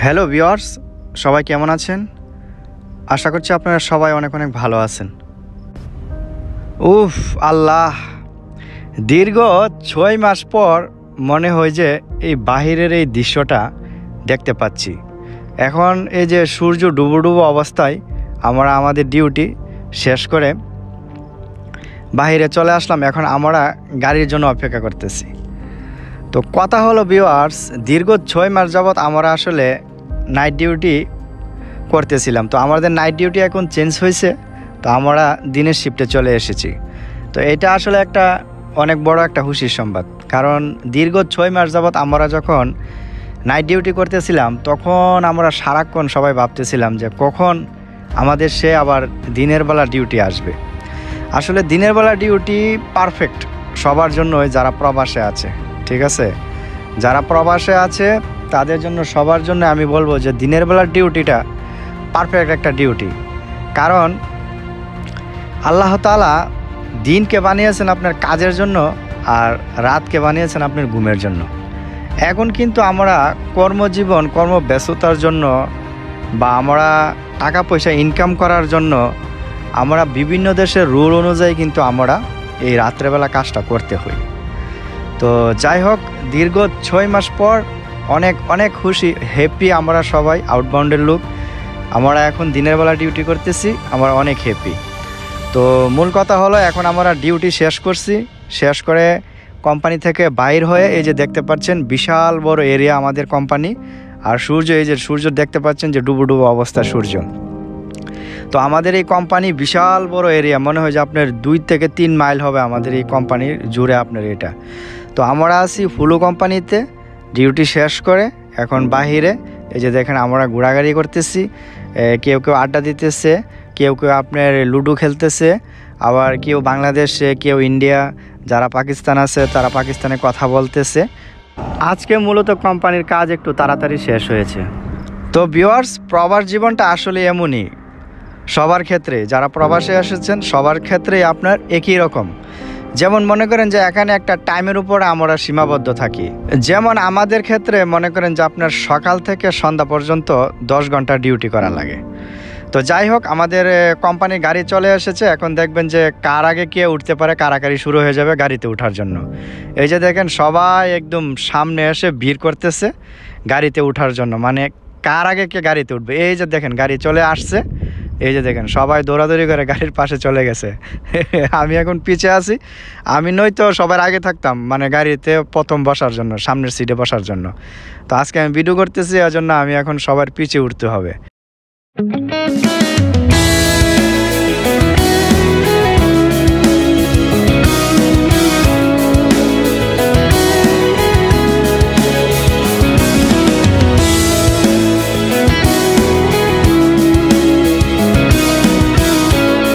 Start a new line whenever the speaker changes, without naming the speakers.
Hello viewers, সবাই কেমন আছেন? আশা করছি আপনারা সবাই অনেক অনেক ভালো আছেন। উফ আল্লাহ, দীর্ঘ 6 মাস পর মনে হয় যে এই বাহিরের এই দৃশ্যটা দেখতে পাচ্ছি। এখন এই যে সূর্য ডুবো ডুবো অবস্থায় আমরা আমাদের ডিউটি শেষ করে বাহিরে চলে আসলাম। এখন আমরা গাড়ির জন্য অপেক্ষা করতেছি। তো কথা হলো ভিউয়ার্স, দীর্ঘ 6 মাস যাবৎ আমরা আসলে নাইট ডিউটি করতেছিলাম। তো আমাদের নাইট ডিউটি এখন চেঞ্জ হয়েছে, তো আমরা দিনের শিফটে চলে এসেছি। তো এটা আসলে একটা অনেক বড় একটা খুশির সংবাদ, কারণ দীর্ঘ 6 মাস যাবৎ আমরা যখন নাইট ডিউটি করতেছিলাম তখন আমরা সারাক্ষণ সবাই ভাবতেছিলাম যে কখন আমাদের সে আবার দিনের বেলা ডিউটি আসবে। আসলে দিনের বেলা ডিউটি পারফেক্ট সবার জন্যই, যারা প্রবাসে আছে, ঠিক আছে? যারা প্রবাসে আছে তাদের জন্য, সবার জন্য আমি বলবো যে দিনের বেলার ডিউটিটা পারফেক্ট একটা ডিউটি। কারণ আল্লাহ তাআলা দিনকে বানিয়েছেন আপনার কাজের জন্য আর রাতকে বানিয়েছেন আপনার ঘুমের জন্য। এখন কিন্তু আমরা কর্মজীবন, কর্মব্যস্ততার জন্য বা আমরা টাকা পয়সা ইনকাম করার জন্য আমরা বিভিন্ন দেশের রুল অনুযায়ী কিন্তু আমরা এই রাত্রেবেলা কাজটা করতে হই। তো যাই হোক, দীর্ঘ 6 মাস পর অনেক অনেক খুশি, হ্যাপি আমরা সবাই। আউটবাউন্ডের লোক আমরা এখন দিনের বেলা ডিউটি করতেছি, আমরা অনেক হ্যাপি। তো মূল কথা হলো, এখন আমরা ডিউটি শেষ করছি, শেষ করে কোম্পানি থেকে বাইর হয়ে এই যে দেখতে পাচ্ছেন বিশাল বড় এরিয়া আমাদের কোম্পানি। আর সূর্য, এই যে সূর্য দেখতে পাচ্ছেন যে ডুবো ডুবো অবস্থা সূর্য। তো আমাদের এই কোম্পানি বিশাল বড় এরিয়া, মনে হয় যে আপনার 2 থেকে 3 মাইল হবে আমাদের এই কোম্পানির জুড়ে আপনার এটা। তো আমরা আছি ফুলো কোম্পানিতে ডিউটি শেষ করে এখন বাহিরে। এই যে দেখেন আমরা ঘোরাঘুরি করতেছি, কেউ কেউ আড্ডা দিতেছে, কেউ কেউ আপনার লুডো খেলতেছে, আবার কেউ বাংলাদেশে, কেউ ইন্ডিয়া, যারা পাকিস্তান আছে তারা পাকিস্তানে কথা বলতেছে। আজকে মূলত কোম্পানির কাজ একটু তাড়াতাড়ি শেষ হয়েছে। তো ভিউয়ার্স, প্রবাস জীবনটা আসলে এমনই সবার ক্ষেত্রে, যারা প্রবাসে এসেছেন সবার ক্ষেত্রেই আপনার একই রকম। যেমন মনে করেন যে এখানে একটা টাইমের উপর আমরা সীমাবদ্ধ থাকি। যেমন আমাদের ক্ষেত্রে মনে করেন যে আপনার সকাল থেকে সন্ধ্যা পর্যন্ত 10 ঘন্টা ডিউটি করা লাগে। তো যাই হোক, আমাদের কোম্পানির গাড়ি চলে এসেছে। এখন দেখবেন যে কার আগে কে উঠতে পারে, কারাকারি শুরু হয়ে যাবে গাড়িতে ওঠার জন্য। এই যে দেখেন সবাই একদম সামনে এসে ভিড় করতেছে গাড়িতে ওঠার জন্য, মানে কার আগে কে গাড়িতে উঠবে। এই যে দেখেন গাড়ি চলে আসছে, এই যে দেখেন সবাই দৌড়াদৌড়ি করে গাড়ির পাশে চলে গেছে। আমি এখন পিছে আছি, আমি নয়তো সবার আগে থাকতাম, মানে গাড়িতে প্রথম বসার জন্য, সামনের সিটে বসার জন্য। তো আজকে আমি ভিডিও করতেছি, এজন্য আমি এখন সবার পিছে উঠতে হবে।